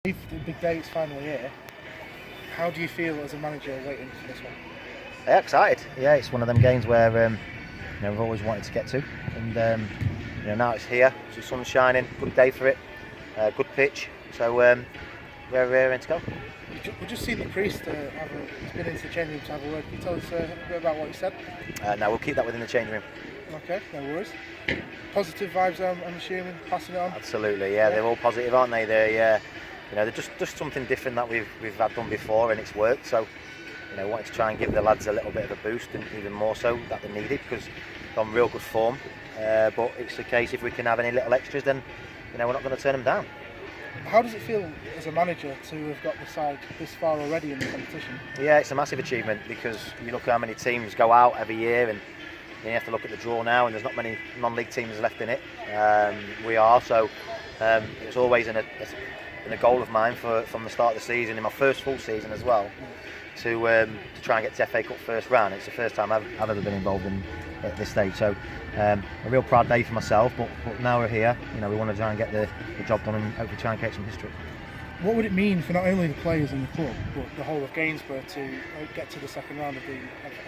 The big day is finally here. How do you feel as a manager waiting for this one? Yeah, excited. Yeah, it's one of them games where we've always wanted to get to, and now it's here. The sun's shining. Good day for it. Good pitch. So we're ready to go. We've just seen the priest he's been into the changing room to have a word. Can you tell us a bit about what he said? No, we'll keep that within the changing room. Okay, no worries. Positive vibes, I'm assuming, passing it on. Absolutely. Yeah, they're all positive, aren't they? They're just something different that we've had done before, and it's worked. So wanted to try and give the lads a little bit of a boost, and even more so that they needed, because they're on real good form. But it's the case, if we can have any little extras, then we're not going to turn them down. How does it feel as a manager to have got the side this far already in the competition? Yeah, it's a massive achievement, because you look at how many teams go out every year, and you have to look at the draw now, and there's not many non-league teams left in it. We are, so it's always been a goal of mine from the start of the season, in my first full season as well, to try and get to FA Cup first round. It's the first time I've ever been involved at this stage, so a real proud day for myself. But now we're here, we want to try and get the job done, and hopefully try and create some history. What would it mean for not only the players in the club, but the whole of Gainsborough to get to the second round of the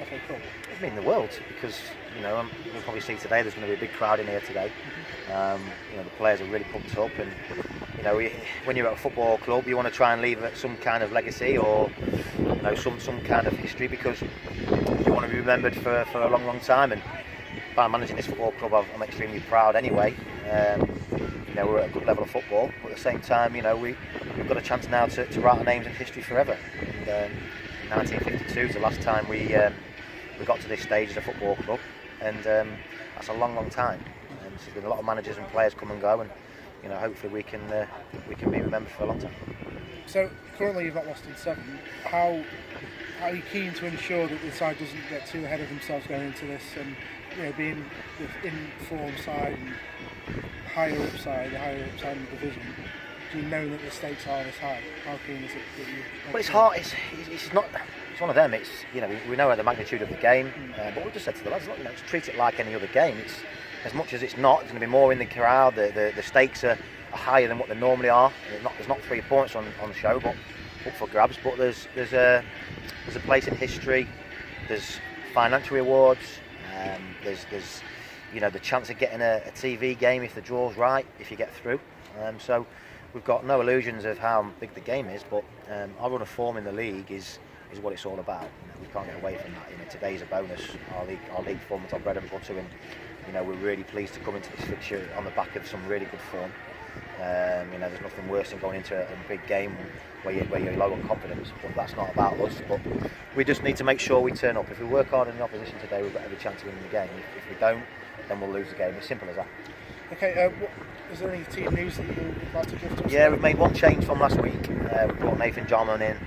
FA Cup? It'd mean the world, because you'll probably see today there's going to be a big crowd in here today. The players are really pumped up, and when you're at a football club, you want to try and leave some kind of legacy, or some kind of history, because you want to be remembered for a long time. And by managing this football club, I'm extremely proud anyway. We're at a good level of football, but at the same time, we've got a chance now to write our names in history forever. And 1952 is the last time we got to this stage as a football club, and that's a long time. And there's been a lot of managers and players come and go, and hopefully we can be remembered for a long time. So currently you've not lost in 7. How are you keen to ensure that the side doesn't get too ahead of themselves going into this, and being the in-form side and the higher up side in the division? Do you know that the stakes are this high? How keen is it that you? Well, it's hard. It's not. It's one of them. It's we know the magnitude of the game, but we just said to the lads, look, just treat it like any other game. It's as much as it's not. There's going to be more in the crowd. The stakes are higher than what they normally are. There's not 3 points on show, but up for grabs. But there's a place in history. There's financial rewards. There's the chance of getting a TV game if the draw's right, if you get through. So we've got no illusions of how big the game is, but our run of form in the league is what it's all about. We can't get away from that. Today's a bonus. Our league form is our bread and butter, and we're really pleased to come into this fixture on the back of some really good form. There's nothing worse than going into a big game where you're low on confidence, but that's not about us. But we just need to make sure we turn up. If we work hard in the opposition today, we've got every chance of winning the game. If we don't, then we'll lose the game. It's simple as that. Okay, is there any team news that you'd like to give to us? Yeah, we've made one change from last week. We brought Nathan Jarman in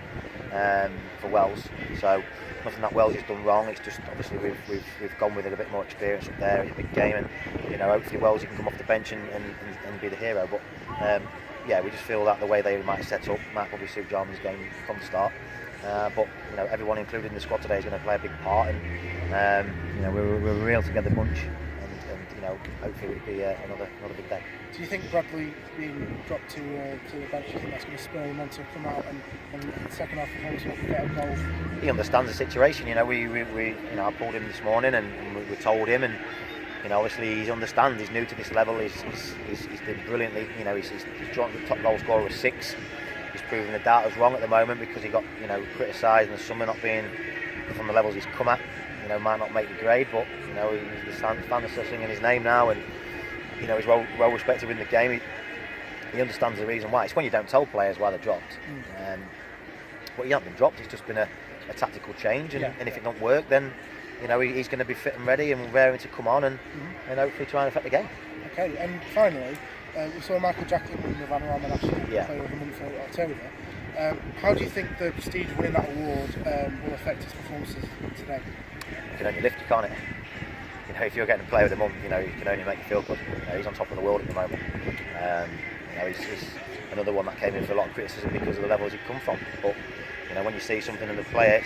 for Wells. So nothing that Wells has done wrong. It's just obviously we've gone with a bit more experience up there. It's a big game, and hopefully Wells can come off the bench and be the hero. But we just feel that the way they might set up might probably suit Jarman's game from the start. But everyone included in the squad today is going to play a big part, and we're a real together bunch. Hopefully it'll be another big day. Do you think Bradley being dropped to the bench, do you think that's going to spur him on to come out and the second half performance get involved? He understands the situation. I pulled him this morning, and we told him, and obviously he understands. He's new to this level. He's done brilliantly. He's joined the top goal scorer with 6. He's proving the doubters wrong at the moment, because he got criticised in the summer not being from the levels he's come at. Might not make the grade, but the fans are still singing his name now, and he's well respected in the game. He understands the reason why. It's when you don't tell players why they're dropped. But he hasn't been dropped. It's just been a tactical change, and if it don't work, then he's going to be fit and ready and raring to come on and hopefully try and affect the game. Okay, and finally, we saw Michael Jacklin win the Vanarama National Player of the Month for October. How do you think the prestige of winning that award will affect his performances today? You can only lift you, can't it? If you're getting Player of the Month, you can only make you feel good. He's on top of the world at the moment. He's another one that came in for a lot of criticism because of the levels he'd come from. But when you see something in the player,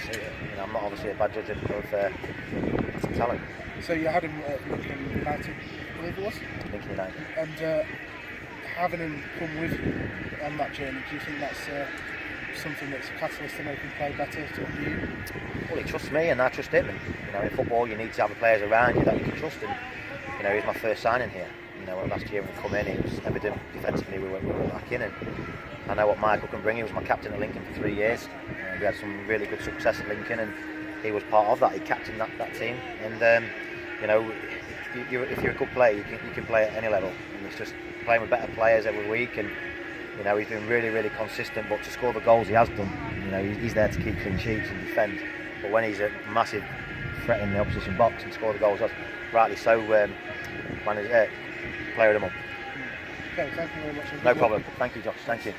I'm not obviously a bad judge of talent. So you had him at Lincoln United, I believe it was? Lincoln United. And having him come with you on that journey, do you think that's something that's a catalyst to make him play better under you? Well, he trusts me and I trust him, and in football you need to have the players around you that you can trust, and he was my first signing here. Last year when we come in, it was evident defensively we were lacking, and I know what Michael can bring. He was my captain at Lincoln for 3 years. We had some really good success at Lincoln, and he was part of that. He captained that team, and if you're a good player, you can play at any level, and it's just playing with better players every week, and he's been really, really consistent. But to score the goals he has done, he's there to keep clean sheets and defend. But when he's a massive threat in the opposition box and score the goals, that's rightly so. Player of the month. Okay, thank you very much. No problem. Thank you, Josh. Thank you.